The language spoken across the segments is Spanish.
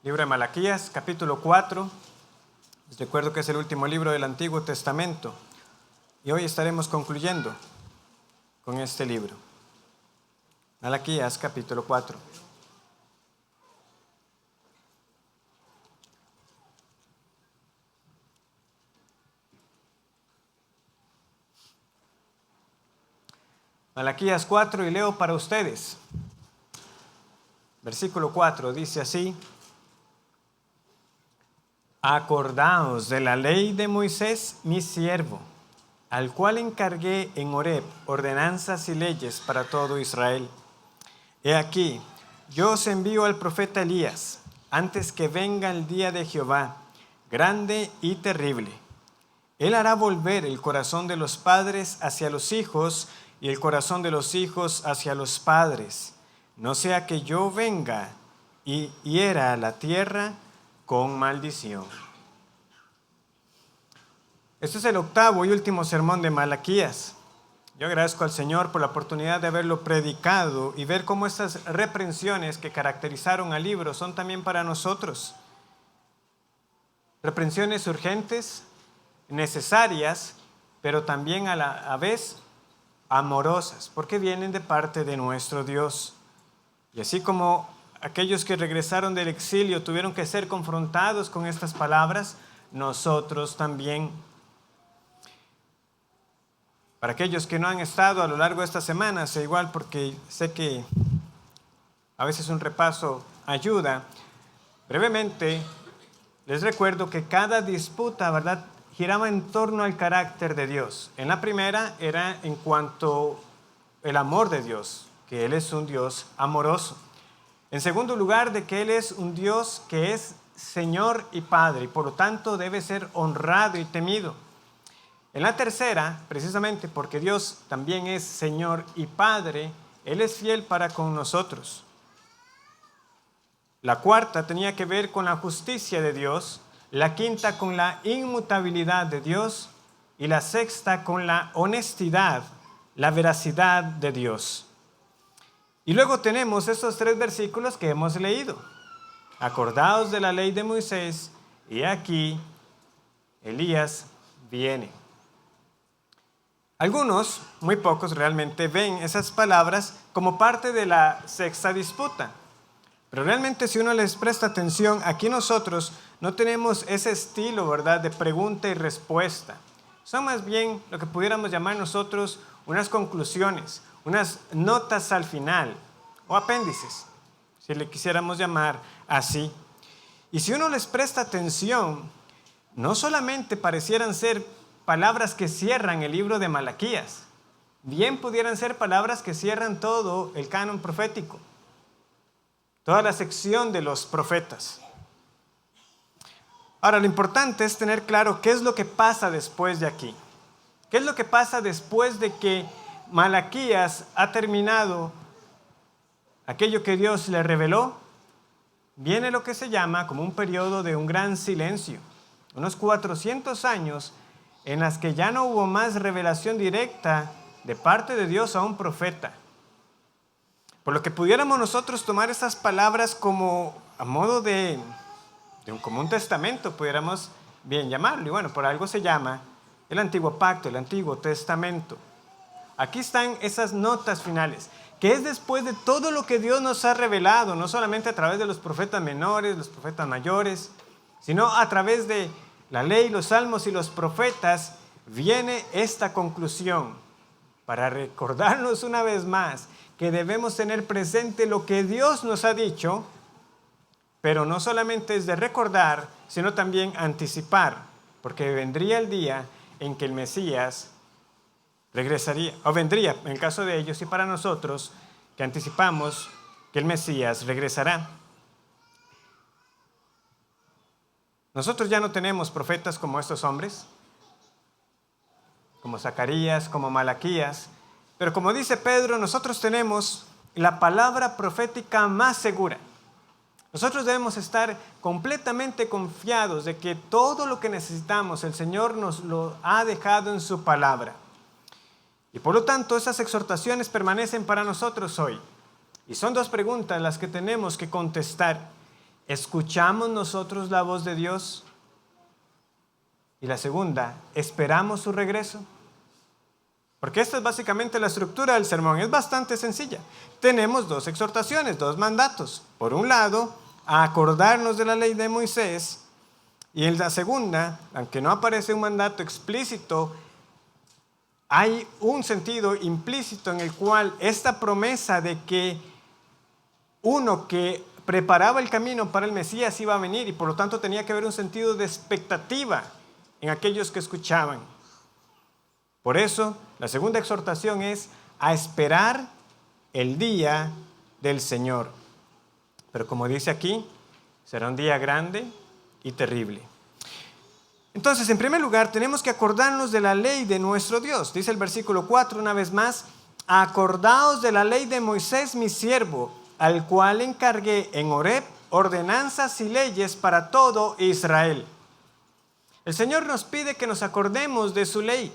Libro de Malaquías, capítulo 4. Les recuerdo que es el último libro del Antiguo Testamento. Y hoy estaremos concluyendo con este libro. Malaquías, capítulo 4. Malaquías 4 y leo para ustedes. Versículo 4 dice así: Acordaos de la ley de Moisés, mi siervo, al cual encargué en Horeb ordenanzas y leyes para todo Israel. He aquí, yo os envío al profeta Elías, antes que venga el día de Jehová, grande y terrible. Él hará volver el corazón de los padres hacia los hijos y el corazón de los hijos hacia los padres, no sea que yo venga y hiera la tierra con maldición. Este es el octavo y último sermón de Malaquías. Yo agradezco al Señor por la oportunidad de haberlo predicado y ver cómo estas reprensiones que caracterizaron al libro son también para nosotros. Reprensiones urgentes, necesarias, pero también a la vez amorosas, porque vienen de parte de nuestro Dios. Y así como aquellos que regresaron del exilio tuvieron que ser confrontados con estas palabras, nosotros también. Para aquellos que no han estado a lo largo de esta semana, sé igual porque sé que a veces un repaso ayuda. Brevemente, les recuerdo que cada disputa, ¿verdad?, giraba en torno al carácter de Dios. En la primera era en cuanto al amor de Dios, que Él es un Dios amoroso. En segundo lugar, de que Él es un Dios que es Señor y Padre, y por lo tanto debe ser honrado y temido. En la tercera, precisamente porque Dios también es Señor y Padre, Él es fiel para con nosotros. La cuarta tenía que ver con la justicia de Dios, la quinta con la inmutabilidad de Dios y la sexta con la honestidad, la veracidad de Dios. Y luego tenemos estos tres versículos que hemos leído. Acordaos de la ley de Moisés, y aquí Elías viene. Algunos, muy pocos realmente, ven esas palabras como parte de la sexta disputa. Pero realmente si uno les presta atención, aquí nosotros no tenemos ese estilo, ¿verdad?, de pregunta y respuesta. Son más bien lo que pudiéramos llamar nosotros unas conclusiones, unas notas al final, o apéndices, si le quisiéramos llamar así. Y si uno les presta atención, no solamente parecieran ser palabras que cierran el libro de Malaquías, bien pudieran ser palabras que cierran todo el canon profético, toda la sección de los profetas. Ahora, lo importante es tener claro qué es lo que pasa después de aquí. ¿Qué es lo que pasa después de que Malaquías ha terminado aquello que Dios le reveló? Viene lo que se llama como un periodo de un gran silencio, unos 400 años en las que ya no hubo más revelación directa de parte de Dios a un profeta. Por lo que pudiéramos nosotros tomar estas palabras como a modo de como un testamento, pudiéramos bien llamarlo. Y bueno, por algo se llama el Antiguo Pacto, el Antiguo Testamento. Aquí están esas notas finales, que es después de todo lo que Dios nos ha revelado, no solamente a través de los profetas menores, los profetas mayores, sino a través de la ley, los salmos y los profetas, viene esta conclusión para recordarnos una vez más que debemos tener presente lo que Dios nos ha dicho, pero no solamente es de recordar, sino también anticipar, porque vendría el día en que el Mesías regresaría, o vendría, en el caso de ellos y para nosotros, que anticipamos que el Mesías regresará. Nosotros ya no tenemos profetas como estos hombres, como Zacarías, como Malaquías, pero como dice Pedro, nosotros tenemos la palabra profética más segura. Nosotros debemos estar completamente confiados de que todo lo que necesitamos el Señor nos lo ha dejado en su palabra. Y por lo tanto, esas exhortaciones permanecen para nosotros hoy. Y son dos preguntas las que tenemos que contestar. ¿escuchamos nosotros la voz de Dios? Y la segunda, ¿esperamos su regreso? Porque esta es básicamente la estructura del sermón, es bastante sencilla. Tenemos dos exhortaciones, dos mandatos. Por un lado, a acordarnos de la ley de Moisés, y en la segunda, aunque no aparece un mandato explícito, hay un sentido implícito en el cual esta promesa de que uno que preparaba el camino para el Mesías iba a venir y por lo tanto tenía que haber un sentido de expectativa en aquellos que escuchaban. Por eso, la segunda exhortación es a esperar el día del Señor. Pero como dice aquí, será un día grande y terrible. Entonces, en primer lugar, tenemos que acordarnos de la ley de nuestro Dios. Dice el versículo 4 una vez más, acordaos de la ley de Moisés mi siervo, al cual encargué en Horeb ordenanzas y leyes para todo Israel. El Señor nos pide que nos acordemos de su ley,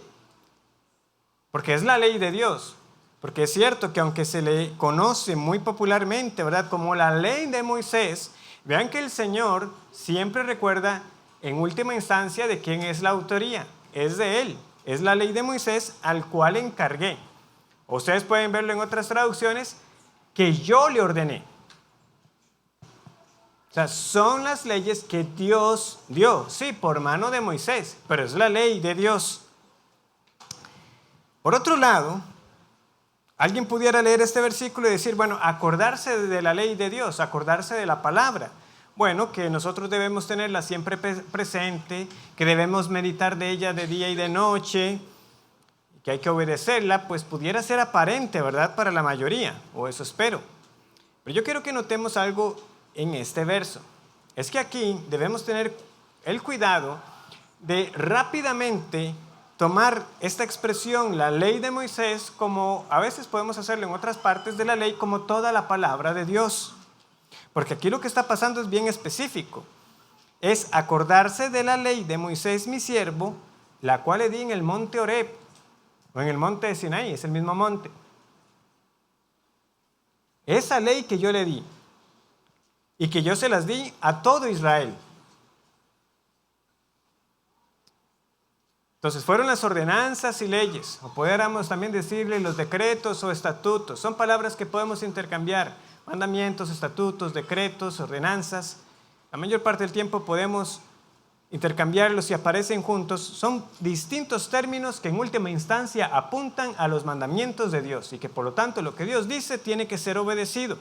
porque es la ley de Dios. Porque es cierto que aunque se le conoce muy popularmente, ¿verdad?, como la ley de Moisés, vean que el Señor siempre recuerda en última instancia de quién es la autoría. Es de Él, es la ley de Moisés al cual encargué. Ustedes pueden verlo en otras traducciones, que yo le ordené. O sea, son las leyes que Dios dio, sí, por mano de Moisés, pero es la ley de Dios. Por otro lado, alguien pudiera leer este versículo y decir, bueno, acordarse de la ley de Dios, acordarse de la palabra. Bueno, que nosotros debemos tenerla siempre presente, que debemos meditar de ella de día y de noche, que hay que obedecerla, pues pudiera ser aparente, ¿verdad?, para la mayoría, o eso espero. Pero yo quiero que notemos algo en este verso. Es que aquí debemos tener el cuidado de rápidamente tomar esta expresión, la ley de Moisés, como a veces podemos hacerlo en otras partes de la ley, como toda la palabra de Dios. Porque aquí lo que está pasando es bien específico. Es acordarse de la ley de Moisés mi siervo, la cual le di en el monte Horeb, o en el monte de Sinaí, es el mismo monte. Esa ley que yo le di, y que yo se las di a todo Israel. Entonces fueron las ordenanzas y leyes, o pudiéramos también decirle los decretos o estatutos. Son palabras que podemos intercambiar, mandamientos, estatutos, decretos, ordenanzas. La mayor parte del tiempo podemos intercambiarlos y aparecen juntos. Son distintos términos que en última instancia apuntan a los mandamientos de Dios y que por lo tanto lo que Dios dice tiene que ser obedecido.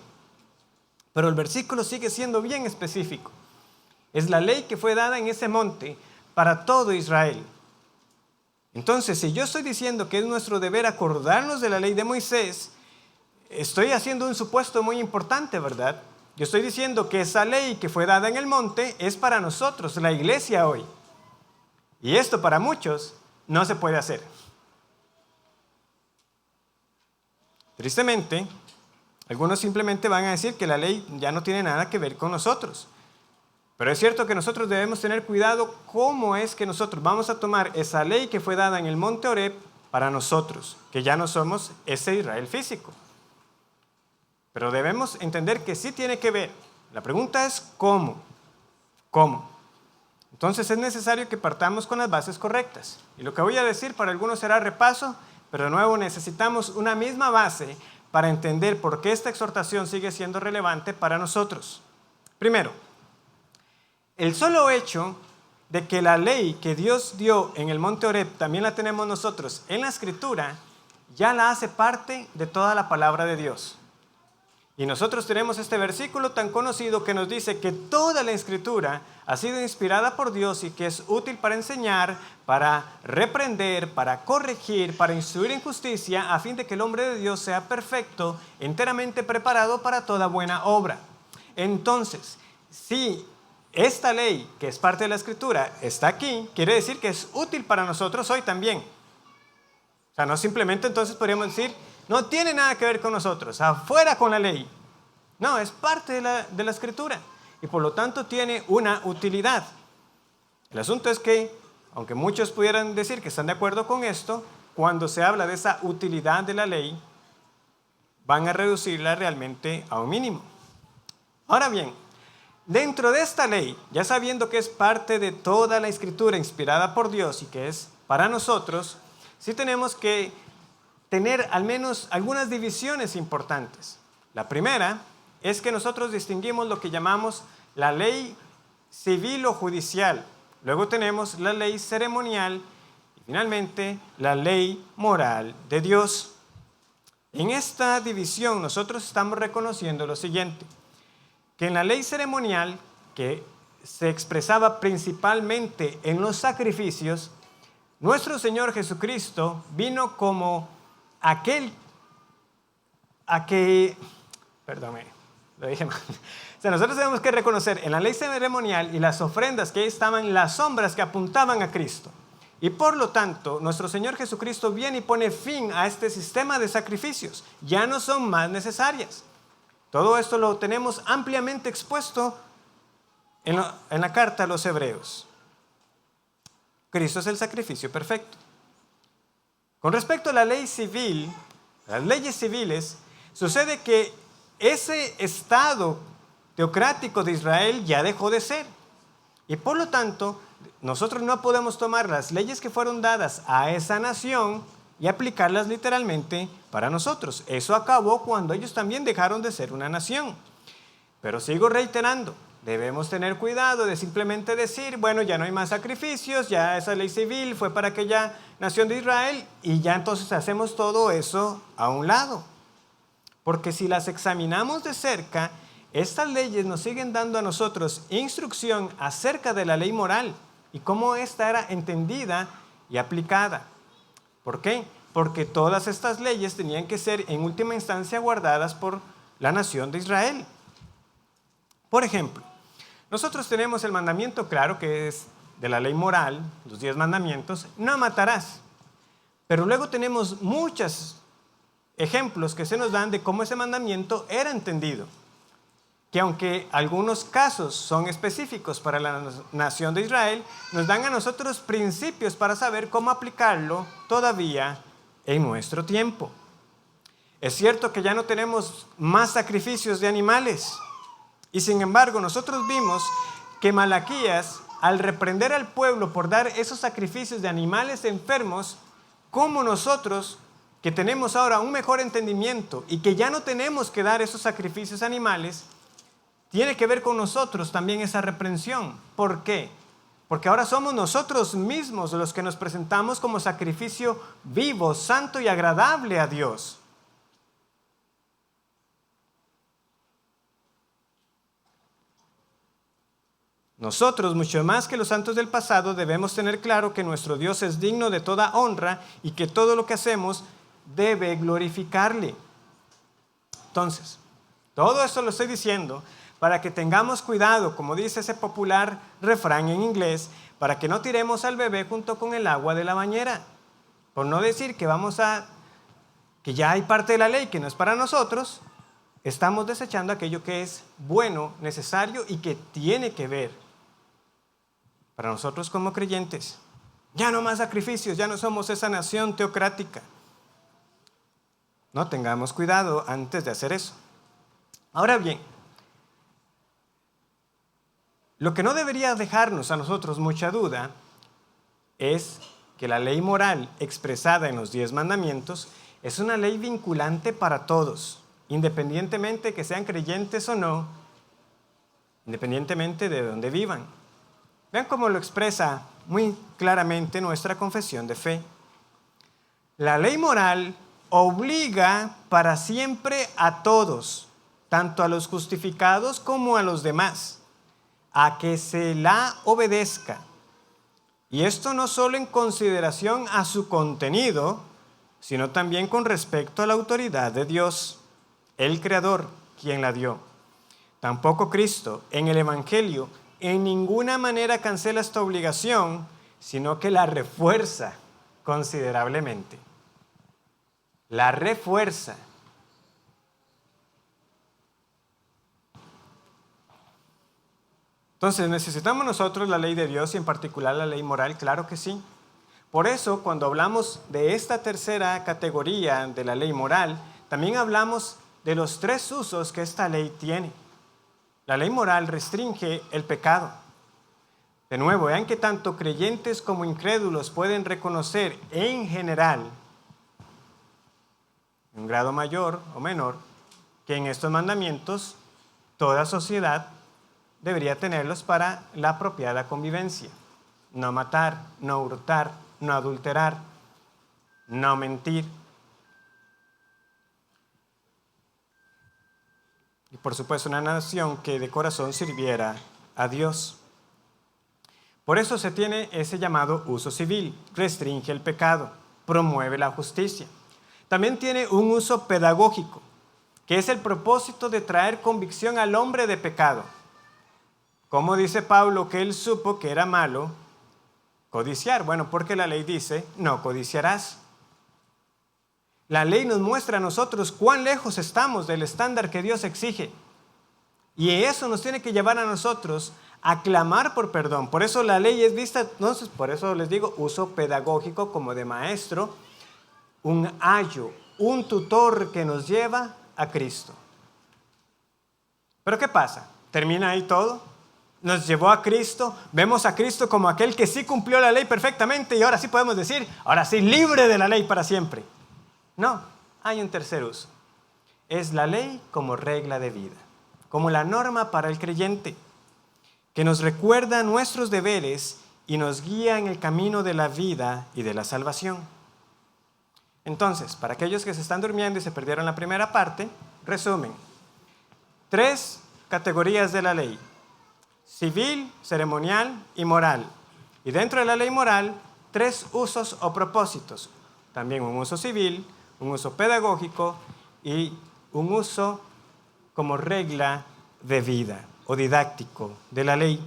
Pero el versículo sigue siendo bien específico. Es la ley que fue dada en ese monte para todo Israel. Entonces, si yo estoy diciendo que es nuestro deber acordarnos de la ley de Moisés, estoy haciendo un supuesto muy importante, ¿verdad? Yo estoy diciendo que esa ley que fue dada en el monte es para nosotros, la iglesia hoy. Y esto para muchos no se puede hacer. Tristemente, algunos simplemente van a decir que la ley ya no tiene nada que ver con nosotros. Pero es cierto que nosotros debemos tener cuidado cómo es que nosotros vamos a tomar esa ley que fue dada en el monte Horeb para nosotros, que ya no somos ese Israel físico. Pero debemos entender que sí tiene que ver. La pregunta es ¿cómo? ¿Cómo? Entonces es necesario que partamos con las bases correctas. Y lo que voy a decir para algunos será repaso, pero de nuevo necesitamos una misma base para entender por qué esta exhortación sigue siendo relevante para nosotros. Primero, el solo hecho de que la ley que Dios dio en el monte Horeb también la tenemos nosotros en la Escritura, ya la hace parte de toda la palabra de Dios. Y nosotros tenemos este versículo tan conocido que nos dice que toda la Escritura ha sido inspirada por Dios y que es útil para enseñar, para reprender, para corregir, para instruir en justicia, a fin de que el hombre de Dios sea perfecto, enteramente preparado para toda buena obra. Entonces, si esta ley, que es parte de la Escritura, está aquí, quiere decir que es útil para nosotros hoy también. O sea, no simplemente entonces podríamos decir, no tiene nada que ver con nosotros, afuera con la ley. No, es parte de la Escritura y por lo tanto tiene una utilidad. El asunto es que, aunque muchos pudieran decir que están de acuerdo con esto, cuando se habla de esa utilidad de la ley, van a reducirla realmente a un mínimo. Ahora bien, Dentro de esta ley, ya sabiendo que es parte de toda la escritura inspirada por Dios y que es para nosotros, sí tenemos que tener al menos algunas divisiones importantes. La primera es que nosotros distinguimos lo que llamamos la ley civil o judicial. Luego tenemos la ley ceremonial y finalmente la ley moral de Dios. En esta división nosotros estamos reconociendo lo siguiente, que en la ley ceremonial, que se expresaba principalmente en los sacrificios, nuestro Señor Jesucristo vino como lo dije mal. O sea, nosotros tenemos que reconocer en la ley ceremonial y las ofrendas que ahí estaban las sombras que apuntaban a Cristo. Y por lo tanto, nuestro Señor Jesucristo viene y pone fin a este sistema de sacrificios. Ya no son más necesarias. Todo esto lo tenemos ampliamente expuesto en la carta a los Hebreos. Cristo es el sacrificio perfecto. Con respecto a la ley civil, las leyes civiles, sucede que ese estado teocrático de Israel ya dejó de ser. Y por lo tanto, nosotros no podemos tomar las leyes que fueron dadas a esa nación y aplicarlas literalmente para nosotros. Eso acabó cuando ellos también dejaron de ser una nación. Pero sigo reiterando, debemos tener cuidado de simplemente decir, bueno, ya no hay más sacrificios, ya esa ley civil fue para aquella nación de Israel y ya entonces hacemos todo eso a un lado. Porque si las examinamos de cerca, estas leyes nos siguen dando a nosotros instrucción acerca de la ley moral y cómo ésta era entendida y aplicada. ¿Por qué? Porque todas estas leyes tenían que ser en última instancia guardadas por la nación de Israel. Por ejemplo, nosotros tenemos el mandamiento claro que es de la ley moral, los 10 mandamientos, no matarás. Pero luego tenemos muchos ejemplos que se nos dan de cómo ese mandamiento era entendido. Que aunque algunos casos son específicos para la nación de Israel, nos dan a nosotros principios para saber cómo aplicarlo todavía en nuestro tiempo. Es cierto que ya no tenemos más sacrificios de animales. Y sin embargo, nosotros vimos que Malaquías, al reprender al pueblo por dar esos sacrificios de animales enfermos, como nosotros, que tenemos ahora un mejor entendimiento y que ya no tenemos que dar esos sacrificios animales, tiene que ver con nosotros también esa reprensión. ¿Por qué? Porque ahora somos nosotros mismos los que nos presentamos como sacrificio vivo, santo y agradable a Dios. Nosotros, mucho más que los santos del pasado, debemos tener claro que nuestro Dios es digno de toda honra y que todo lo que hacemos debe glorificarle. Entonces, todo esto lo estoy diciendo para que tengamos cuidado, como dice ese popular refrán en inglés, para que no tiremos al bebé junto con el agua de la bañera. Por no decir que que ya hay parte de la ley que no es para nosotros, estamos desechando aquello que es bueno, necesario y que tiene que ver para nosotros como creyentes. Ya no más sacrificios, ya no somos esa nación teocrática. No tengamos cuidado antes de hacer eso. Ahora bien, lo que no debería dejarnos a nosotros mucha duda es que la ley moral expresada en los 10 mandamientos es una ley vinculante para todos, independientemente que sean creyentes o no, independientemente de dónde vivan. Vean cómo lo expresa muy claramente nuestra confesión de fe. La ley moral obliga para siempre a todos, tanto a los justificados como a los demás, a que se la obedezca. Y esto no solo en consideración a su contenido, sino también con respecto a la autoridad de Dios, el Creador, quien la dio. Tampoco Cristo, en el Evangelio, en ninguna manera cancela esta obligación, sino que la refuerza considerablemente. La refuerza. Entonces, ¿necesitamos nosotros la ley de Dios y en particular la ley moral? Claro que sí. Por eso, cuando hablamos de esta tercera categoría de la ley moral, también hablamos de los 3 usos que esta ley tiene. La ley moral restringe el pecado. De nuevo, vean que tanto creyentes como incrédulos pueden reconocer en general, en un grado mayor o menor, que en estos mandamientos toda sociedad debería tenerlos para la apropiada convivencia. No matar, no hurtar, no adulterar, no mentir. Y por supuesto una nación que de corazón sirviera a Dios. Por eso se tiene ese llamado uso civil, restringe el pecado, promueve la justicia. También tiene un uso pedagógico, que es el propósito de traer convicción al hombre de pecado. ¿Cómo dice Pablo que él supo que era malo codiciar? Bueno, porque la ley dice, no codiciarás. La ley nos muestra a nosotros cuán lejos estamos del estándar que Dios exige. Y eso nos tiene que llevar a nosotros a clamar por perdón. Por eso la ley es vista, entonces, por eso les digo, uso pedagógico como de maestro, un ayo, un tutor que nos lleva a Cristo. ¿Pero qué pasa? ¿Termina ahí todo? Nos llevó a Cristo, vemos a Cristo como aquel que sí cumplió la ley perfectamente y ahora sí podemos decir, ahora sí, libre de la ley para siempre. No, hay un tercer uso. Es la ley como regla de vida, como la norma para el creyente, que nos recuerda nuestros deberes y nos guía en el camino de la vida y de la salvación. Entonces, para aquellos que se están durmiendo y se perdieron la primera parte, resumen. 3 categorías de la ley: civil, ceremonial y moral. Y dentro de la ley moral, 3 usos o propósitos. También un uso civil, un uso pedagógico y un uso como regla de vida o didáctico de la ley.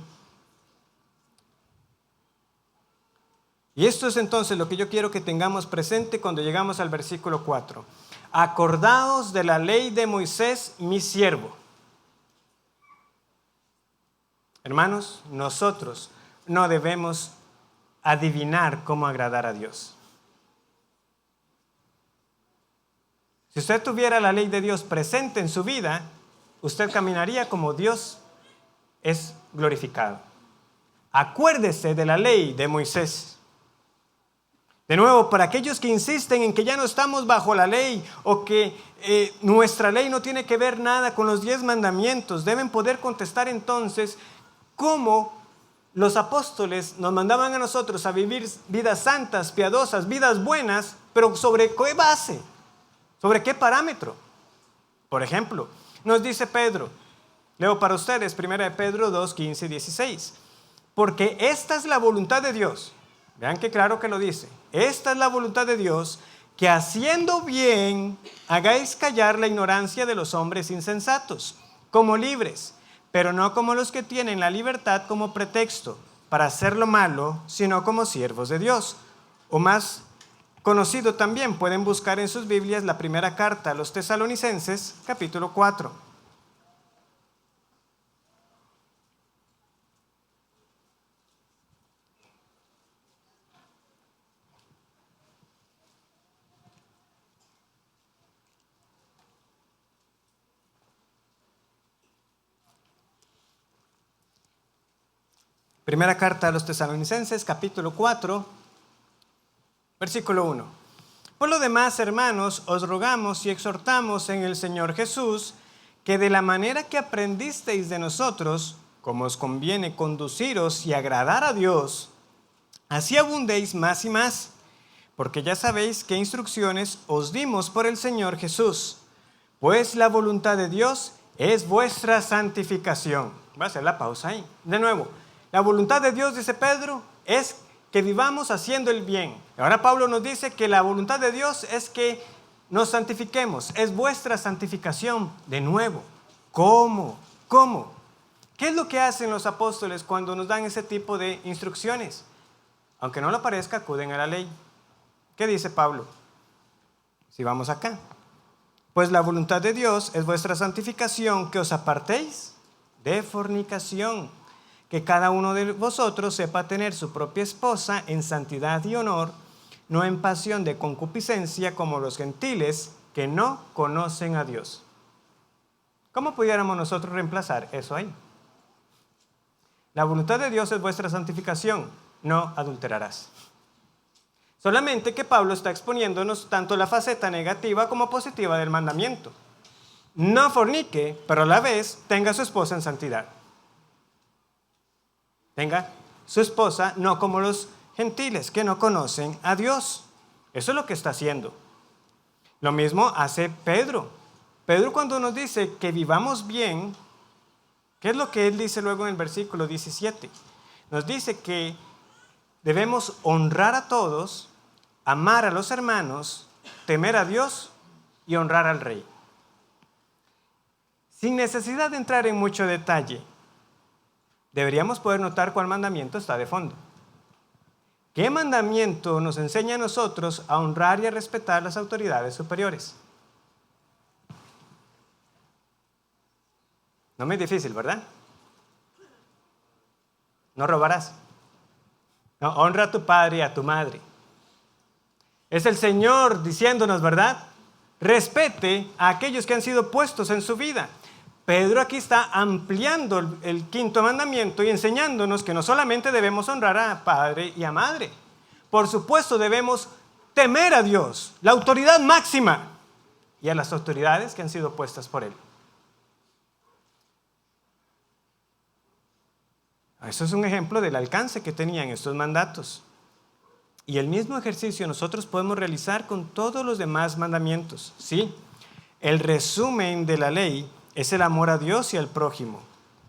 Y esto es entonces lo que yo quiero que tengamos presente cuando llegamos al versículo 4. Acordaos de la ley de Moisés, mi siervo. Hermanos, nosotros no debemos adivinar cómo agradar a Dios. Si usted tuviera la ley de Dios presente en su vida, usted caminaría como Dios es glorificado. Acuérdese de la ley de Moisés. De nuevo, para aquellos que insisten en que ya no estamos bajo la ley o que nuestra ley no tiene que ver nada con los 10 mandamientos, deben poder contestar entonces cómo los apóstoles nos mandaban a nosotros a vivir vidas santas, piadosas, vidas buenas, pero ¿sobre qué base? ¿Sobre qué parámetro? Por ejemplo, nos dice Pedro, leo para ustedes 1 Pedro 2, 15 y 16, porque esta es la voluntad de Dios. Vean qué claro que lo dice. Esta es la voluntad de Dios, que haciendo bien hagáis callar la ignorancia de los hombres insensatos, como libres, pero no como los que tienen la libertad como pretexto para hacer lo malo, sino como siervos de Dios. O más conocido también, pueden buscar en sus Biblias la primera carta a los Tesalonicenses, capítulo 4. Primera carta a los Tesalonicenses, capítulo 4, versículo 1. Por lo demás, hermanos, os rogamos y exhortamos en el Señor Jesús, que de la manera que aprendisteis de nosotros, como os conviene conduciros y agradar a Dios, así abundéis más y más, porque ya sabéis qué instrucciones os dimos por el Señor Jesús. Pues la voluntad de Dios es vuestra santificación. Va a hacer la pausa ahí. De nuevo. La voluntad de Dios, dice Pedro, es que vivamos haciendo el bien. Ahora Pablo nos dice que la voluntad de Dios es que nos santifiquemos. Es vuestra santificación. De nuevo, ¿cómo? ¿Cómo? ¿Qué es lo que hacen los apóstoles cuando nos dan ese tipo de instrucciones? Aunque no lo parezca, acuden a la ley. ¿Qué dice Pablo? Si vamos acá. Pues la voluntad de Dios es vuestra santificación, que os apartéis de fornicación, que cada uno de vosotros sepa tener su propia esposa en santidad y honor, no en pasión de concupiscencia como los gentiles que no conocen a Dios. ¿Cómo pudiéramos nosotros reemplazar eso ahí? La voluntad de Dios es vuestra santificación, no adulterarás. Solamente que Pablo está exponiéndonos tanto la faceta negativa como positiva del mandamiento. No fornique, pero a la vez tenga a su esposa en santidad. Tenga su esposa no como los gentiles que no conocen a Dios. Eso es lo que está haciendo. Lo mismo hace Pedro. Pedro cuando nos dice que vivamos bien, ¿qué es lo que él dice luego en el versículo 17? Nos dice que debemos honrar a todos, amar a los hermanos, temer a Dios y honrar al rey. Sin necesidad de entrar en mucho detalle, deberíamos poder notar cuál mandamiento está de fondo. ¿Qué mandamiento nos enseña a nosotros a honrar y a respetar las autoridades superiores? No me es difícil, ¿verdad? No robarás. No, honra a tu padre y a tu madre. Es el Señor diciéndonos, ¿verdad? Respete a aquellos que han sido puestos en su vida. Pedro aquí está ampliando el quinto mandamiento y enseñándonos que no solamente debemos honrar a padre y a madre. Por supuesto, debemos temer a Dios, la autoridad máxima, y a las autoridades que han sido puestas por Él. Eso es un ejemplo del alcance que tenían estos mandatos. Y el mismo ejercicio nosotros podemos realizar con todos los demás mandamientos. Sí, el resumen de la ley es el amor a Dios y al prójimo.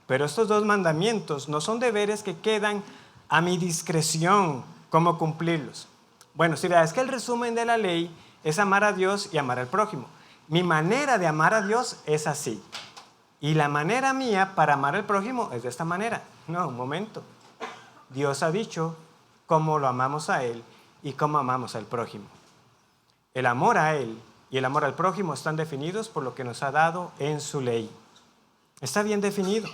Pero estos dos mandamientos no son deberes que quedan a mi discreción cómo cumplirlos. Bueno, si es que el resumen de la ley es amar a Dios y amar al prójimo. Mi manera de amar a Dios es así. Y la manera mía para amar al prójimo es de esta manera. No, un momento. Dios ha dicho cómo lo amamos a Él y cómo amamos al prójimo. El amor a Él y el amor al prójimo están definidos por lo que nos ha dado en su ley. Está bien definido.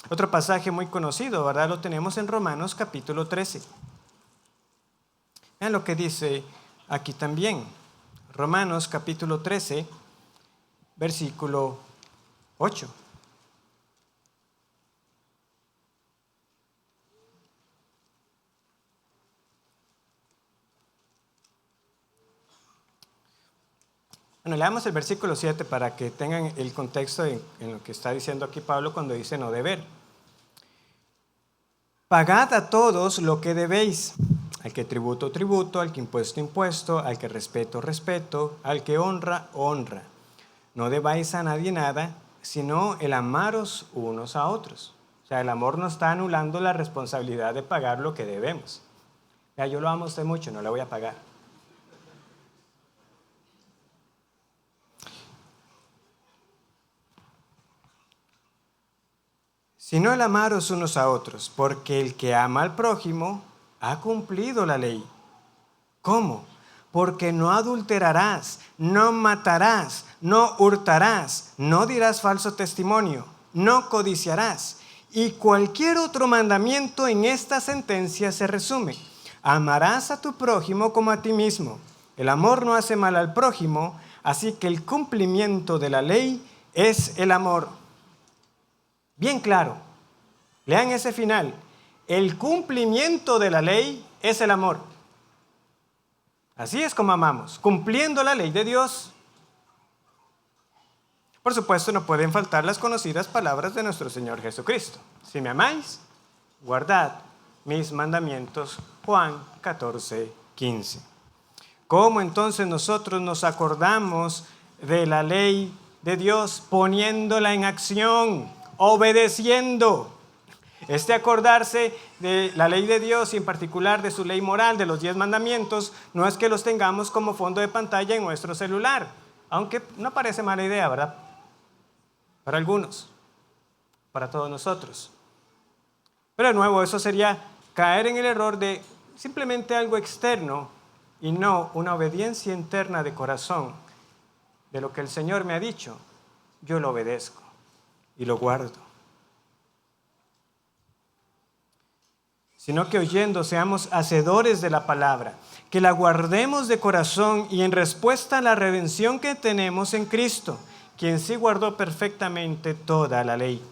Otro pasaje muy conocido, ¿verdad? Lo tenemos en Romanos capítulo 13. Vean lo que dice aquí también. Romanos capítulo 13, versículo 8. Bueno, leamos el versículo 7 para que tengan el contexto en lo que está diciendo aquí Pablo cuando dice no deber. Pagad a todos lo que debéis, al que tributo, tributo, al que impuesto, impuesto, al que respeto, respeto, al que honra, honra. No debáis a nadie nada, sino el amaros unos a otros. O sea, el amor no está anulando la responsabilidad de pagar lo que debemos. Ya, yo lo amo a usted mucho, no le voy a pagar. Sino el amaros unos a otros, porque el que ama al prójimo ha cumplido la ley. ¿Cómo? Porque no adulterarás, no matarás, no hurtarás, no dirás falso testimonio, no codiciarás. Y cualquier otro mandamiento en esta sentencia se resume. Amarás a tu prójimo como a ti mismo. El amor no hace mal al prójimo, así que el cumplimiento de la ley es el amor. Bien claro, lean ese final. El cumplimiento de la ley es el amor. Así es como amamos, cumpliendo la ley de Dios. Por supuesto, no pueden faltar las conocidas palabras de nuestro Señor Jesucristo. Si me amáis, guardad mis mandamientos. Juan 14:15. ¿Cómo entonces nosotros nos acordamos de la ley de Dios poniéndola en acción? Obedeciendo. Este acordarse de la ley de Dios y en particular de su ley moral, de los 10 mandamientos, no es que los tengamos como fondo de pantalla en nuestro celular, aunque no parece mala idea, ¿verdad? Para algunos, para todos nosotros. Pero de nuevo, eso sería caer en el error de simplemente algo externo y no una obediencia interna de corazón. De lo que el Señor me ha dicho, yo lo obedezco y lo guardo. Sino que oyendo seamos hacedores de la palabra, que la guardemos de corazón y en respuesta a la redención que tenemos en Cristo, quien sí guardó perfectamente toda la ley.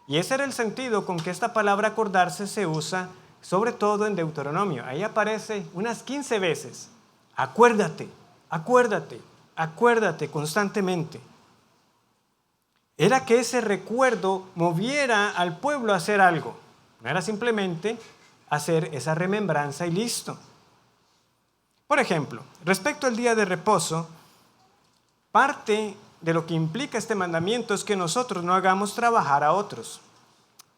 Y ese era el sentido con que esta palabra acordarse se usa, sobre todo en Deuteronomio. Ahí aparece unas 15 veces. Acuérdate, acuérdate, acuérdate constantemente. Era que ese recuerdo moviera al pueblo a hacer algo. No era simplemente hacer esa remembranza y listo. Por ejemplo, respecto al día de reposo, parte de lo que implica este mandamiento es que nosotros no hagamos trabajar a otros.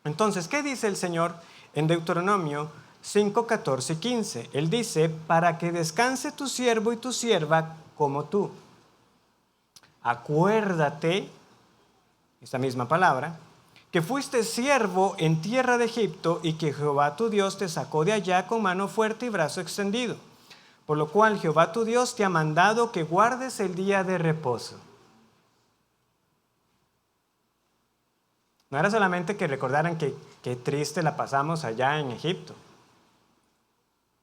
Entonces, ¿qué dice el Señor en Deuteronomio 5, 14 y 15? Él dice, para que descanse tu siervo y tu sierva como tú. Acuérdate, esta misma palabra, que fuiste siervo en tierra de Egipto y que Jehová tu Dios te sacó de allá con mano fuerte y brazo extendido. Por lo cual Jehová tu Dios te ha mandado que guardes el día de reposo. No era solamente que recordaran que qué triste la pasamos allá en Egipto.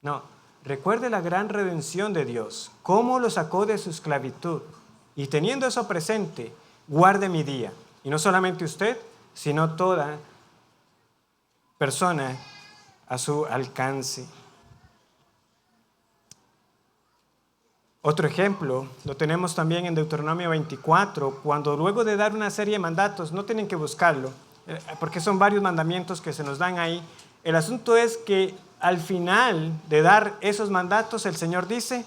No, recuerde la gran redención de Dios, cómo lo sacó de su esclavitud. Y teniendo eso presente, guarde mi día. Y no solamente usted, sino toda persona a su alcance. Otro ejemplo lo tenemos también en Deuteronomio 24, cuando luego de dar una serie de mandatos, no tienen que buscarlo, porque son varios mandamientos que se nos dan ahí. El asunto es que al final de dar esos mandatos, el Señor dice,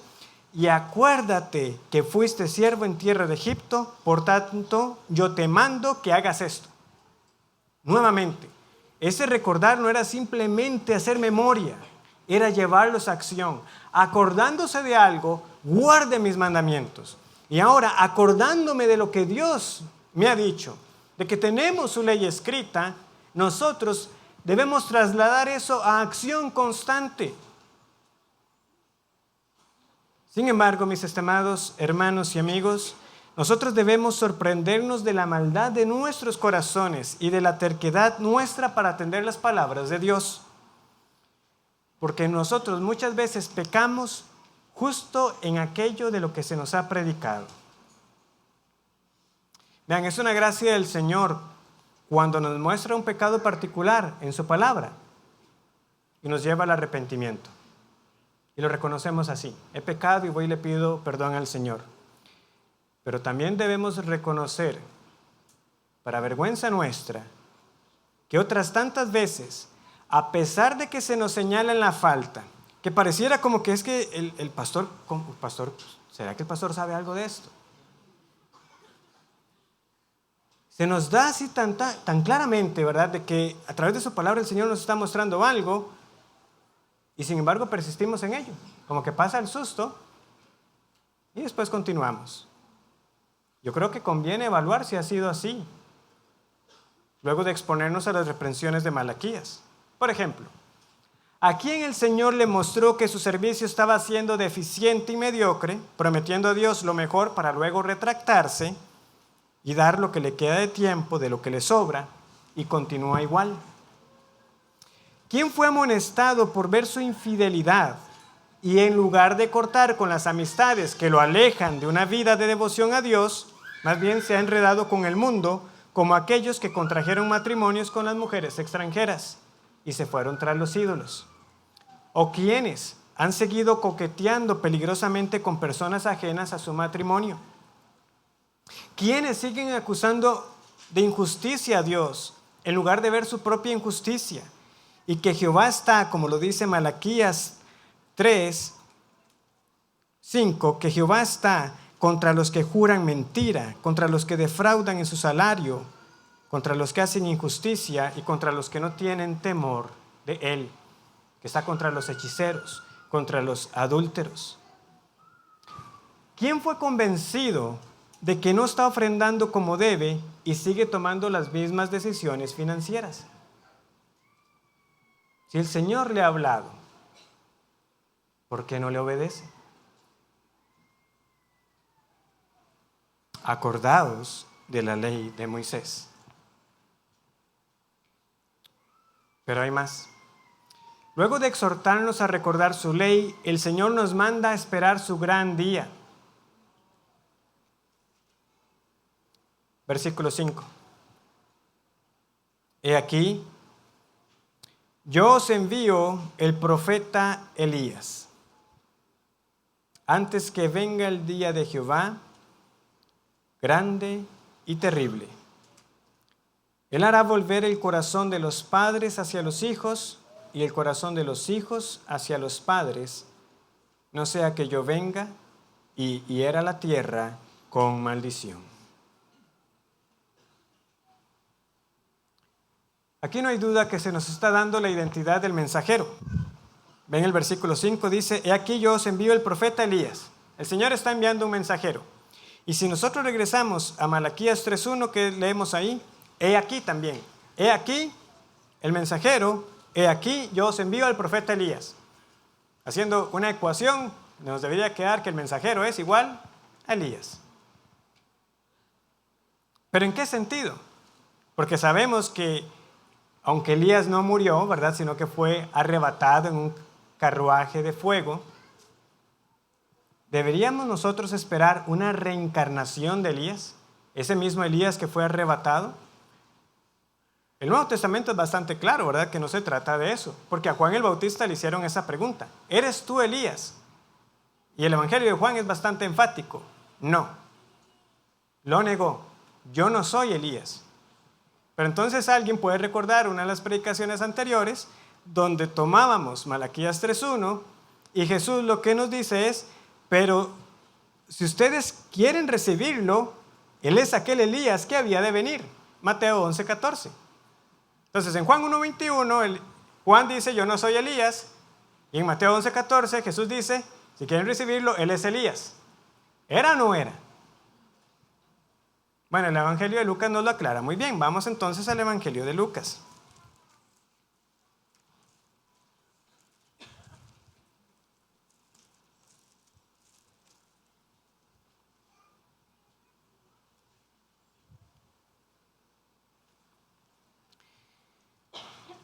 y acuérdate que fuiste siervo en tierra de Egipto, por tanto yo te mando que hagas esto. Nuevamente, ese recordar no era simplemente hacer memoria, era llevarlos a acción. Acordándose de algo, guarde mis mandamientos. Y ahora, acordándome de lo que Dios me ha dicho, de que tenemos su ley escrita, nosotros debemos trasladar eso a acción constante. Sin embargo, mis estimados hermanos y amigos, nosotros debemos sorprendernos de la maldad de nuestros corazones y de la terquedad nuestra para atender las palabras de Dios. Porque nosotros muchas veces pecamos justo en aquello de lo que se nos ha predicado. Vean, es una gracia del Señor cuando nos muestra un pecado particular en su palabra y nos lleva al arrepentimiento. Y lo reconocemos así. He pecado y voy y le pido perdón al Señor. Pero también debemos reconocer, para vergüenza nuestra, que otras tantas veces, a pesar de que se nos señala en la falta, que pareciera como que es que el pastor, ¿será que el pastor sabe algo de esto? Se nos da así tan claramente, ¿verdad?, de que a través de su palabra el Señor nos está mostrando algo y sin embargo persistimos en ello. Como que pasa el susto y después continuamos. Yo creo que conviene evaluar si ha sido así, luego de exponernos a las reprensiones de Malaquías. Por ejemplo, ¿a quién el Señor le mostró que su servicio estaba siendo deficiente y mediocre, prometiendo a Dios lo mejor para luego retractarse y dar lo que le queda de tiempo de lo que le sobra y continúa igual? ¿Quién fue amonestado por ver su infidelidad y en lugar de cortar con las amistades que lo alejan de una vida de devoción a Dios, más bien se ha enredado con el mundo, como aquellos que contrajeron matrimonios con las mujeres extranjeras y se fueron tras los ídolos? ¿O quienes han seguido coqueteando peligrosamente con personas ajenas a su matrimonio? ¿Quiénes siguen acusando de injusticia a Dios en lugar de ver su propia injusticia? Y que Jehová está, como lo dice Malaquías 3, 5, que Jehová está contra los que juran mentira, contra los que defraudan en su salario, contra los que hacen injusticia y contra los que no tienen temor de Él, que está contra los hechiceros, contra los adúlteros. ¿Quién fue convencido de que no está ofrendando como debe y sigue tomando las mismas decisiones financieras? Si el Señor le ha hablado, ¿por qué no le obedece? Acordaos de la ley de Moisés. Pero hay más. Luego de exhortarnos a recordar su ley, el Señor nos manda a esperar su gran día. versículo 5. He aquí, yo os envío el profeta Elías, antes que venga el día de Jehová, grande y terrible. Él hará volver el corazón de los padres hacia los hijos y el corazón de los hijos hacia los padres, no sea que yo venga y hiera la tierra con maldición. Aquí no hay duda que se nos está dando la identidad del mensajero. Ven el versículo 5, dice, he aquí yo os envío el profeta Elías. El Señor está enviando un mensajero. Y si nosotros regresamos a Malaquías 3:1 que leemos ahí, he aquí también. He aquí el mensajero, he aquí yo os envío al profeta Elías. Haciendo una ecuación, nos debería quedar que el mensajero es igual a Elías. ¿Pero en qué sentido? Porque sabemos que aunque Elías no murió, ¿verdad?, sino que fue arrebatado en un carruaje de fuego, ¿deberíamos nosotros esperar una reencarnación de Elías? Ese mismo Elías que fue arrebatado. El Nuevo Testamento es bastante claro, ¿verdad?, que no se trata de eso, porque a Juan el Bautista le hicieron esa pregunta, ¿eres tú Elías? Y el Evangelio de Juan es bastante enfático, no, lo negó, yo no soy Elías. Pero entonces alguien puede recordar una de las predicaciones anteriores, donde tomábamos Malaquías 3:1, y Jesús lo que nos dice es, pero si ustedes quieren recibirlo, Él es aquel Elías que había de venir, Mateo 11:14. Entonces en Juan 1:21, Juan dice, yo no soy Elías, y en Mateo 11:14 Jesús dice, si quieren recibirlo, Él es Elías. ¿Era o no era? Bueno, el Evangelio de Lucas nos lo aclara muy bien. Vamos entonces al Evangelio de Lucas.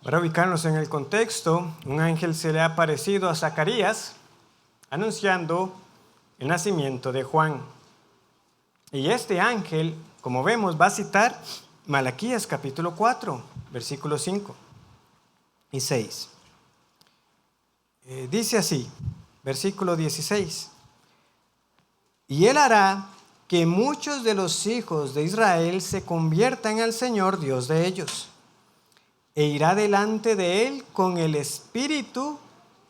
Para ubicarnos en el contexto, un ángel se le ha aparecido a Zacarías anunciando el nacimiento de Juan. Y este ángel, como vemos, va a citar Malaquías capítulo 4, versículos 5 y 6. Dice así, versículo 16. Y él hará que muchos de los hijos de Israel se conviertan al Señor Dios de ellos, e irá delante de él con el espíritu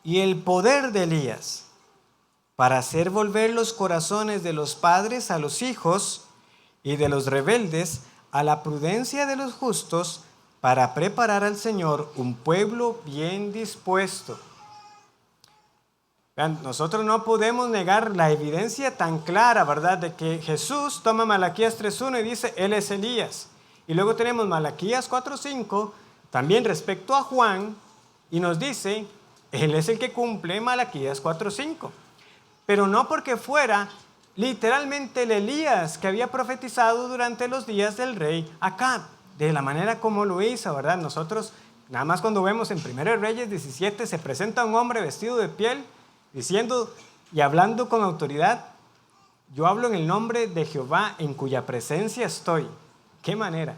y el poder de Elías, para hacer volver los corazones de los padres a los hijos y de los rebeldes a la prudencia de los justos, para preparar al Señor un pueblo bien dispuesto. Vean, nosotros no podemos negar la evidencia tan clara, ¿verdad?, de que Jesús toma Malaquías 3:1 y dice, Él es Elías. Y luego tenemos Malaquías 4:5, también respecto a Juan, y nos dice, Él es el que cumple Malaquías 4:5. Pero no porque fuera literalmente el Elías que había profetizado durante los días del rey Acab, de la manera como lo hizo, ¿verdad? Nosotros, nada más cuando vemos en 1 Reyes 17, se presenta un hombre vestido de piel, diciendo y hablando con autoridad, yo hablo en el nombre de Jehová en cuya presencia estoy. ¿Qué manera?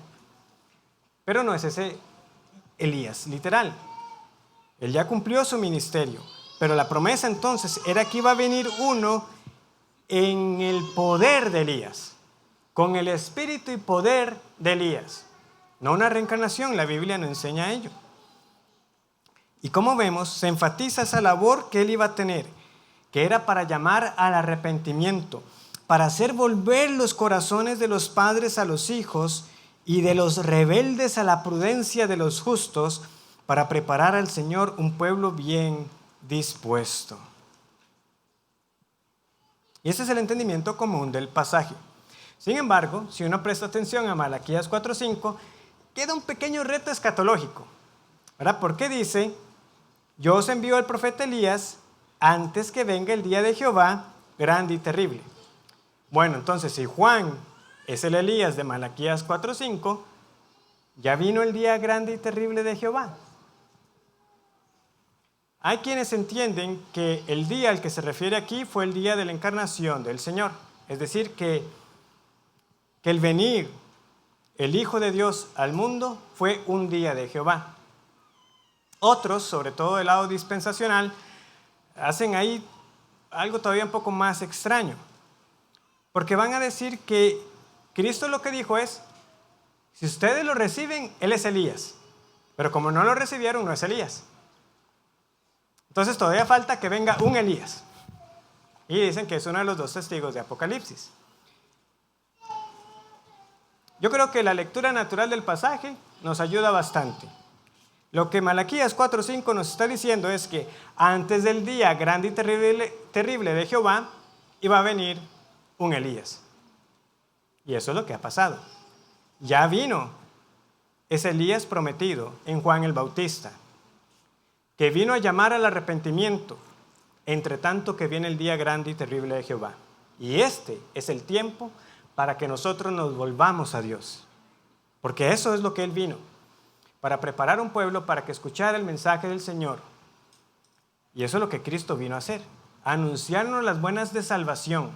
Pero no es ese Elías literal. Él ya cumplió su ministerio. Pero la promesa entonces era que iba a venir uno en el poder de Elías, con el espíritu y poder de Elías. No una reencarnación, la Biblia no enseña ello. Y como vemos, se enfatiza esa labor que él iba a tener, que era para llamar al arrepentimiento, para hacer volver los corazones de los padres a los hijos y de los rebeldes a la prudencia de los justos, para preparar al Señor un pueblo bien dispuesto. Y ese es el entendimiento común del pasaje. Sin embargo, si uno presta atención a Malaquías 4:5, queda un pequeño reto escatológico, ¿verdad? Porque dice, yo os envío al profeta Elías antes que venga el día de Jehová, grande y terrible. Bueno, entonces si Juan es el Elías de Malaquías 4:5, ¿ya vino el día grande y terrible de Jehová? Hay quienes entienden que el día al que se refiere aquí fue el día de la encarnación del Señor. Es decir, que el venir el Hijo de Dios al mundo fue un día de Jehová. Otros, sobre todo del lado dispensacional, hacen ahí algo todavía un poco más extraño, porque van a decir que Cristo lo que dijo es, si ustedes lo reciben, Él es Elías, pero como no lo recibieron, no es Elías. Entonces todavía falta que venga un Elías. Y dicen que es uno de los dos testigos de Apocalipsis. Yo creo que la lectura natural del pasaje nos ayuda bastante. Lo que Malaquías 4:5 nos está diciendo es que antes del día grande y terrible de Jehová iba a venir un Elías. Y eso es lo que ha pasado. Ya vino ese Elías prometido en Juan el Bautista, que vino a llamar al arrepentimiento, entre tanto que viene el día grande y terrible de Jehová. Y este es el tiempo para que nosotros nos volvamos a Dios, porque eso es lo que Él vino, para preparar un pueblo para que escuchara el mensaje del Señor. Y eso es lo que Cristo vino a hacer, a anunciarnos las buenas de salvación.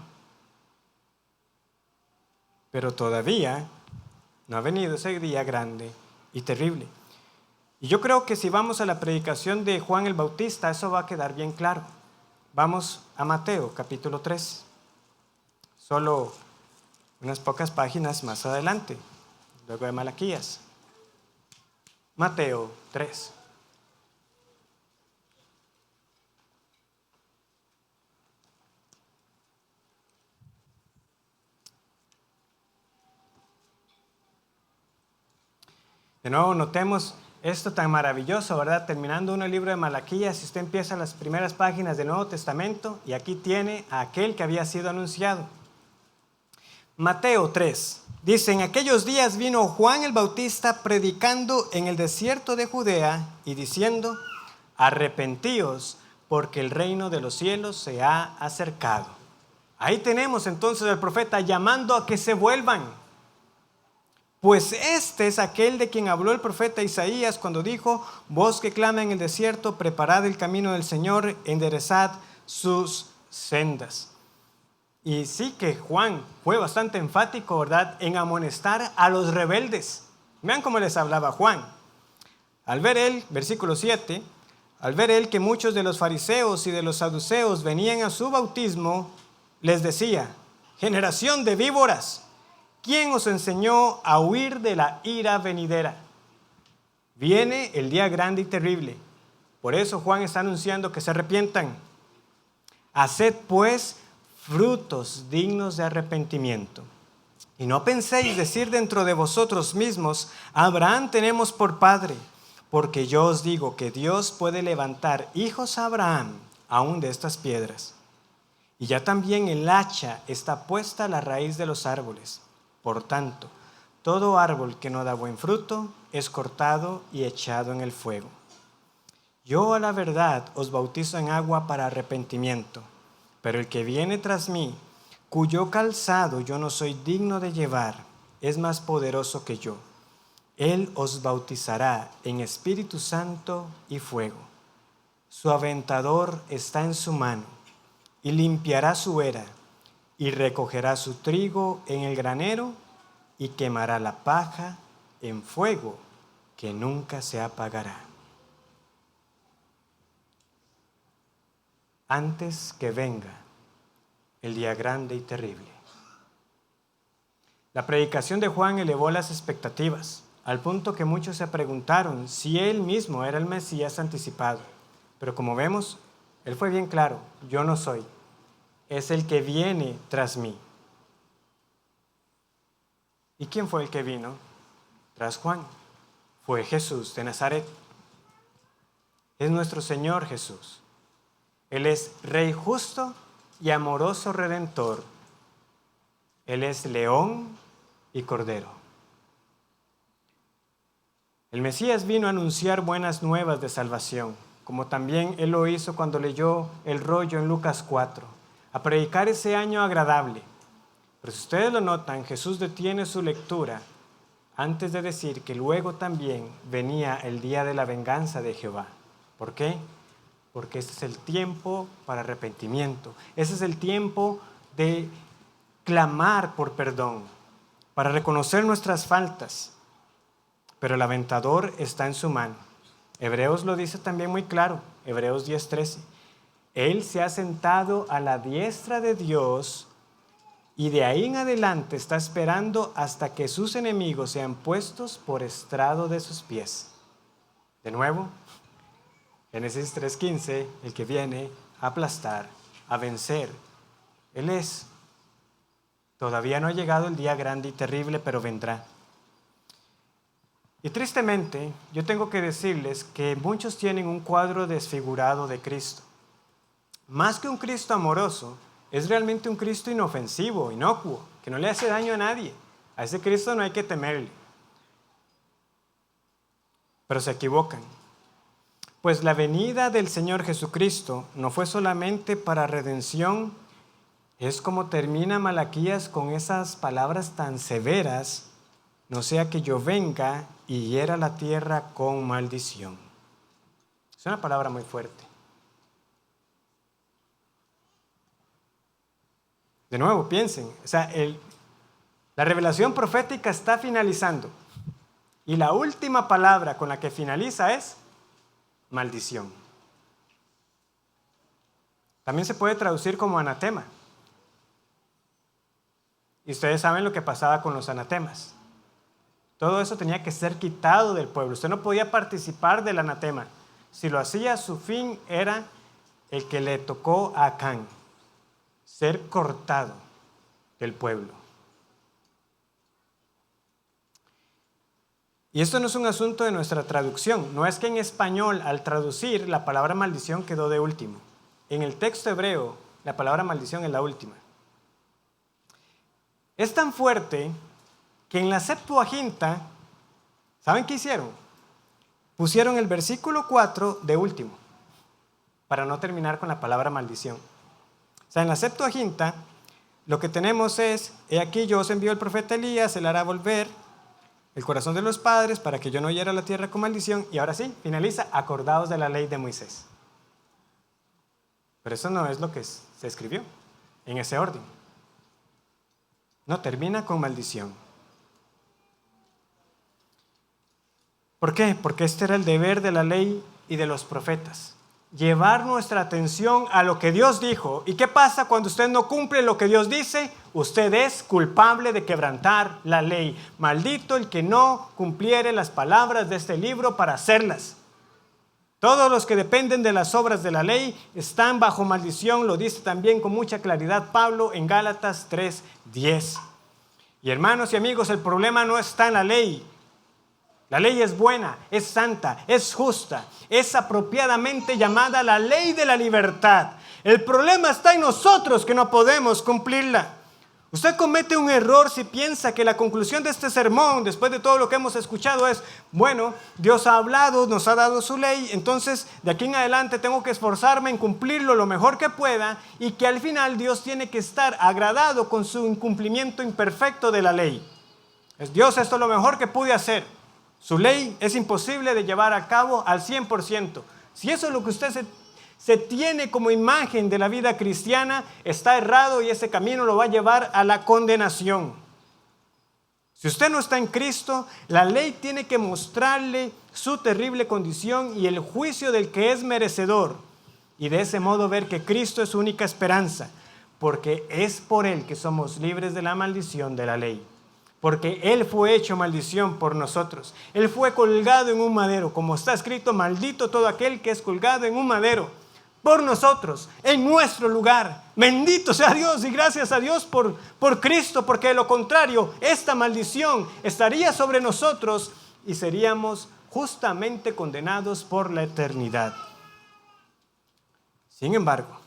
Pero todavía no ha venido ese día grande y terrible. Y yo creo que si vamos a la predicación de Juan el Bautista, eso va a quedar bien claro. Vamos a Mateo, capítulo 3. Solo unas pocas páginas más adelante, luego de Malaquías. Mateo 3. De nuevo, notemos esto tan maravilloso, ¿verdad? Terminando uno el libro de Malaquías, si usted empieza las primeras páginas del Nuevo Testamento, y aquí tiene a aquel que había sido anunciado. Mateo 3. Dice, en aquellos días vino Juan el Bautista predicando en el desierto de Judea y diciendo, arrepentíos, porque el reino de los cielos se ha acercado. Ahí tenemos entonces al profeta llamando a que se vuelvan. Pues este es aquel de quien habló el profeta Isaías cuando dijo, voz que clama en el desierto, preparad el camino del Señor, enderezad sus sendas. Y sí que Juan fue bastante enfático, ¿verdad?, en amonestar a los rebeldes. Vean cómo les hablaba Juan. Al ver él, versículo 7, al ver él que muchos de los fariseos y de los saduceos venían a su bautismo, les decía, generación de víboras, ¿quién os enseñó a huir de la ira venidera? Viene el día grande y terrible. Por eso Juan está anunciando que se arrepientan. Haced pues frutos dignos de arrepentimiento. Y no penséis decir dentro de vosotros mismos, Abraham tenemos por padre, porque yo os digo que Dios puede levantar hijos a Abraham aún de estas piedras. Y ya también el hacha está puesta a la raíz de los árboles. Por tanto, todo árbol que no da buen fruto es cortado y echado en el fuego. Yo a la verdad os bautizo en agua para arrepentimiento, pero el que viene tras mí, cuyo calzado yo no soy digno de llevar, es más poderoso que yo. Él os bautizará en Espíritu Santo y fuego. Su aventador está en su mano, y limpiará su era, y recogerá su trigo en el granero, y quemará la paja en fuego que nunca se apagará. Antes que venga el día grande y terrible. La predicación de Juan elevó las expectativas, al punto que muchos se preguntaron si él mismo era el Mesías anticipado. Pero como vemos, él fue bien claro, yo no soy, es el que viene tras mí. ¿Y quién fue el que vino tras Juan? Fue Jesús de Nazaret. Es nuestro Señor Jesús. Él es Rey justo y amoroso Redentor. Él es León y Cordero. El Mesías vino a anunciar buenas nuevas de salvación, como también Él lo hizo cuando leyó el rollo en Lucas 4, a predicar ese año agradable. Pero si ustedes lo notan, Jesús detiene su lectura antes de decir que luego también venía el día de la venganza de Jehová. ¿Por qué? Porque este es el tiempo para arrepentimiento. Ese es el tiempo de clamar por perdón. para reconocer nuestras faltas, pero el aventador está en su mano. Hebreos lo dice también muy claro, Hebreos 10:13. Él se ha sentado a la diestra de Dios y de ahí en adelante está esperando hasta que sus enemigos sean puestos por estrado de sus pies. De nuevo, Génesis 3:15, el que viene a aplastar, a vencer, Él es. Todavía no ha llegado el día grande y terrible, pero vendrá. Y tristemente, yo tengo que decirles que muchos tienen un cuadro desfigurado de Cristo. Más que un Cristo amoroso, es realmente un Cristo inofensivo, inocuo, que no le hace daño a nadie. A ese Cristo no hay que temerle. Pero se equivocan. Pues la venida del Señor Jesucristo no fue solamente para redención. Es como termina Malaquías con esas palabras tan severas: no sea que yo venga y hiera la tierra con maldición. Es una palabra muy fuerte. De nuevo, piensen, la revelación profética está finalizando y la última palabra con la que finaliza es maldición. También se puede traducir como anatema. Y ustedes saben lo que pasaba con los anatemas. Todo eso tenía que ser quitado del pueblo. Usted no podía participar del anatema. Si lo hacía, su fin era el que le tocó a Acán: ser cortado del pueblo. Y esto no es un asunto de nuestra traducción. No es que en español, al traducir, la palabra maldición quedó de último. En el texto hebreo, la palabra maldición es la última. Es tan fuerte que en la Septuaginta, ¿saben qué hicieron? Pusieron el versículo 4 de último, para no terminar con la palabra maldición. O sea, en la Septuaginta, lo que tenemos es: he aquí yo os envío el profeta Elías, él hará volver el corazón de los padres para que yo no hiera la tierra con maldición. Y ahora sí, finaliza: acordaos de la ley de Moisés. Pero eso no es lo que se escribió en ese orden. No, termina con maldición. ¿Por qué? Porque este era el deber de la ley y de los profetas: llevar nuestra atención a lo que Dios dijo. ¿Y qué pasa cuando usted no cumple lo que Dios dice? Usted es culpable de quebrantar la ley. Maldito el que no cumpliere las palabras de este libro para hacerlas. Todos los que dependen de las obras de la ley están bajo maldición. Lo dice también con mucha claridad Pablo en Gálatas 3:10. Y hermanos y amigos, el problema no está en la ley. La ley es buena, es santa, es justa, es apropiadamente llamada la ley de la libertad. El problema está en nosotros, que no podemos cumplirla. Usted comete un error si piensa que la conclusión de este sermón, después de todo lo que hemos escuchado, es: bueno, Dios ha hablado, nos ha dado su ley, entonces de aquí en adelante tengo que esforzarme en cumplirlo lo mejor que pueda, y que al final Dios tiene que estar agradado con su incumplimiento imperfecto de la ley. Dios, esto es lo mejor que pude hacer. Su ley es imposible de llevar a cabo al 100%. Si eso es lo que usted se tiene como imagen de la vida cristiana, está errado, y ese camino lo va a llevar a la condenación. Si usted no está en Cristo, la ley tiene que mostrarle su terrible condición y el juicio del que es merecedor, y de ese modo ver que Cristo es su única esperanza, porque es por Él que somos libres de la maldición de la ley. Porque Él fue hecho maldición por nosotros. Él fue colgado en un madero, como está escrito: maldito todo aquel que es colgado en un madero por nosotros, en nuestro lugar. Bendito sea Dios y gracias a Dios por Cristo, porque de lo contrario, esta maldición estaría sobre nosotros y seríamos justamente condenados por la eternidad. Sin embargo,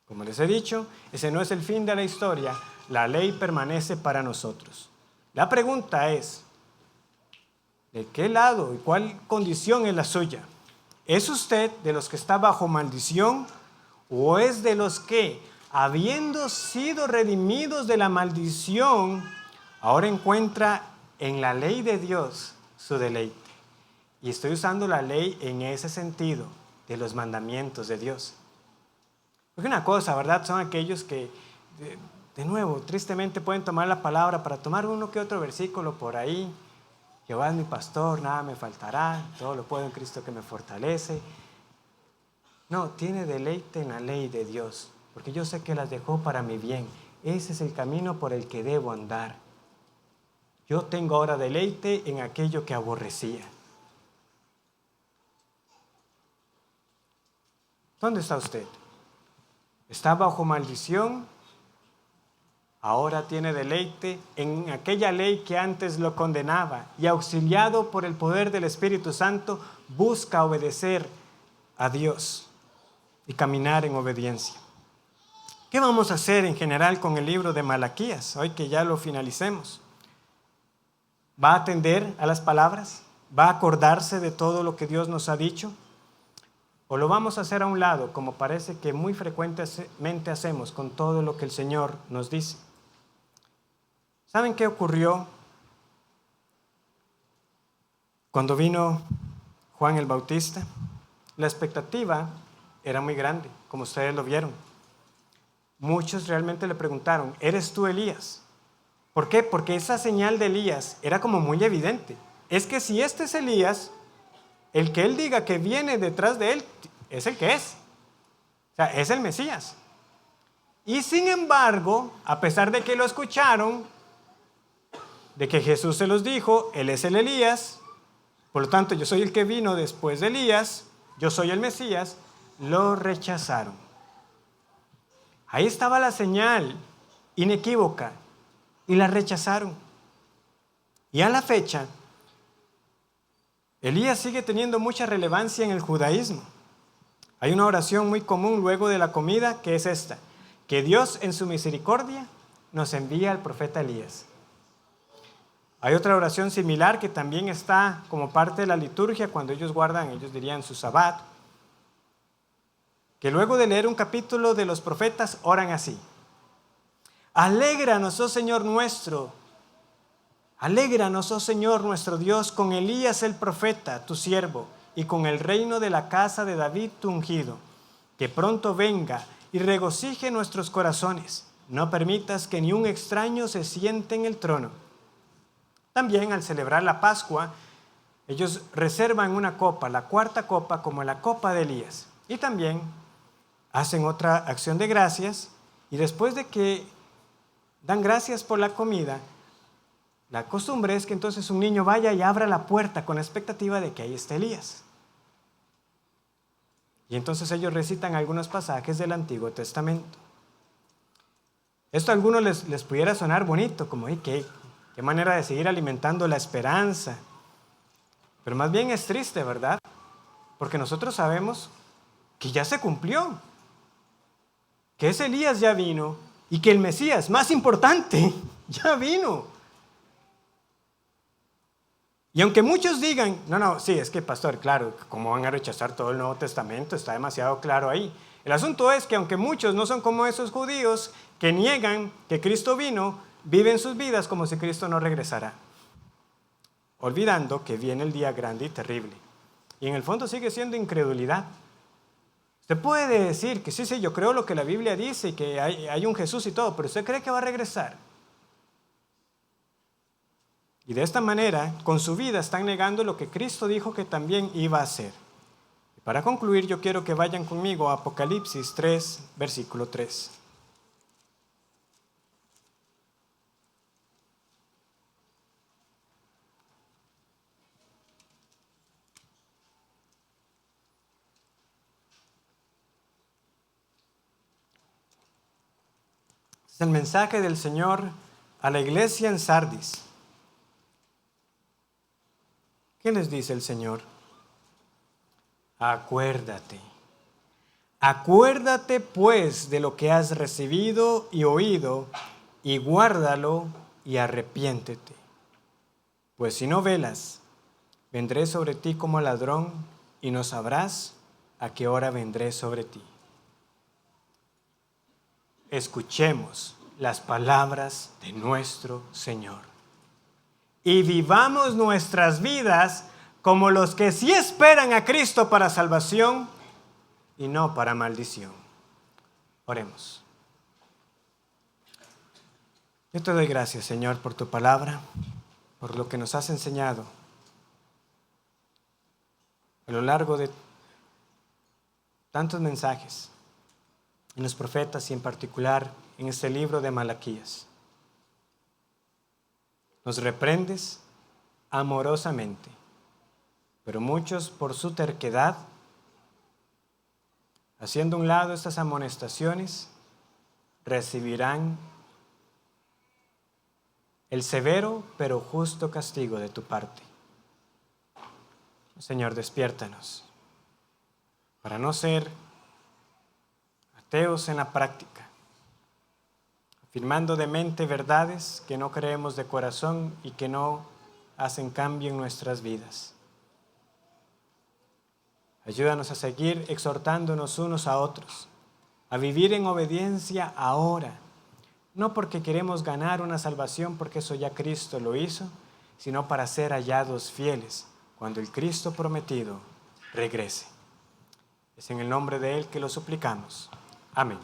como les he dicho, ese no es el fin de la historia. La ley permanece para nosotros. La pregunta es: ¿de qué lado y cuál condición es la suya? ¿Es usted de los que está bajo maldición, o es de los que, habiendo sido redimidos de la maldición, ahora encuentra en la ley de Dios su deleite? Y estoy usando la ley en ese sentido, de los mandamientos de Dios. Porque una cosa, ¿verdad?, son aquellos que de nuevo, tristemente pueden tomar la palabra para tomar uno que otro versículo por ahí. Jehová es mi pastor, nada me faltará, todo lo puedo en Cristo que me fortalece. No, tiene deleite en la ley de Dios, porque yo sé que las dejó para mi bien. Ese es el camino por el que debo andar. Yo tengo ahora deleite en aquello que aborrecía. ¿Dónde está usted? ¿Está bajo maldición? Ahora tiene deleite en aquella ley que antes lo condenaba y auxiliado por el poder del Espíritu Santo busca obedecer a Dios y caminar en obediencia. ¿Qué vamos a hacer en general con el libro de Malaquías, hoy que ya lo finalicemos? ¿Va a atender a las palabras? ¿Va a acordarse de todo lo que Dios nos ha dicho? ¿O lo vamos a hacer a un lado, como parece que muy frecuentemente hacemos con todo lo que el Señor nos dice? ¿Saben qué ocurrió cuando vino Juan el Bautista? La expectativa era muy grande, como ustedes lo vieron. Muchos realmente le preguntaron, ¿eres tú Elías? ¿Por qué? Porque esa señal de Elías era como muy evidente. Es que si este es Elías, el que él diga que viene detrás de él es el que es. O sea, es el Mesías. Y sin embargo, a pesar de que lo escucharon, de que Jesús se los dijo, él es el Elías, por lo tanto yo soy el que vino después de Elías, yo soy el Mesías, lo rechazaron. Ahí estaba la señal inequívoca y la rechazaron. Y a la fecha, Elías sigue teniendo mucha relevancia en el judaísmo. Hay una oración muy común luego de la comida que es esta: que Dios en su misericordia nos envía al profeta Elías. Hay otra oración similar que también está como parte de la liturgia cuando ellos guardan, ellos dirían su sabbat, que luego de leer un capítulo de los profetas oran así: alégranos, oh Señor nuestro, alégranos, oh Señor nuestro Dios, con Elías el profeta, tu siervo, y con el reino de la casa de David, tu ungido, que pronto venga y regocije nuestros corazones. No permitas que ni un extraño se siente en el trono. También al celebrar la Pascua, ellos reservan una copa, la cuarta copa, como la copa de Elías. Y también hacen otra acción de gracias, y después de que dan gracias por la comida, la costumbre es que entonces un niño vaya y abra la puerta con la expectativa de que ahí esté Elías. Y entonces ellos recitan algunos pasajes del Antiguo Testamento. Esto a algunos les pudiera sonar bonito, como qué manera de seguir alimentando la esperanza. Pero más bien es triste, ¿verdad? Porque nosotros sabemos que ya se cumplió, que ese Elías ya vino y que el Mesías, más importante, ya vino. Y aunque muchos digan, no, sí, es que pastor, claro, ¿cómo van a rechazar todo el Nuevo Testamento? Está demasiado claro ahí. El asunto es que aunque muchos no son como esos judíos que niegan que Cristo vino, viven sus vidas como si Cristo no regresara, olvidando que viene el día grande y terrible. Y en el fondo sigue siendo incredulidad. Usted puede decir que sí, yo creo lo que la Biblia dice y que hay un Jesús y todo, pero ¿usted cree que va a regresar? Y de esta manera, con su vida están negando lo que Cristo dijo que también iba a hacer. Y para concluir, yo quiero que vayan conmigo a Apocalipsis 3, versículo 3. Es el mensaje del Señor a la iglesia en Sardis. ¿Qué les dice el Señor? Acuérdate pues de lo que has recibido y oído, y guárdalo y arrepiéntete. Pues si no velas, vendré sobre ti como ladrón y no sabrás a qué hora vendré sobre ti. Escuchemos las palabras de nuestro Señor y vivamos nuestras vidas como los que sí esperan a Cristo para salvación y no para maldición. Oremos. Yo te doy gracias, Señor, por tu palabra, por lo que nos has enseñado a lo largo de tantos mensajes, en los profetas y en particular en este libro de Malaquías. Nos reprendes amorosamente, pero muchos por su terquedad, haciendo a un lado estas amonestaciones, recibirán el severo pero justo castigo de tu parte. Señor, despiértanos para no ser ateos en la práctica, afirmando de mente verdades que no creemos de corazón y que no hacen cambio en nuestras vidas. Ayúdanos a seguir exhortándonos unos a otros, a vivir en obediencia ahora, no porque queremos ganar una salvación, porque eso ya Cristo lo hizo, sino para ser hallados fieles cuando el Cristo prometido regrese. Es en el nombre de Él que lo suplicamos. Amén.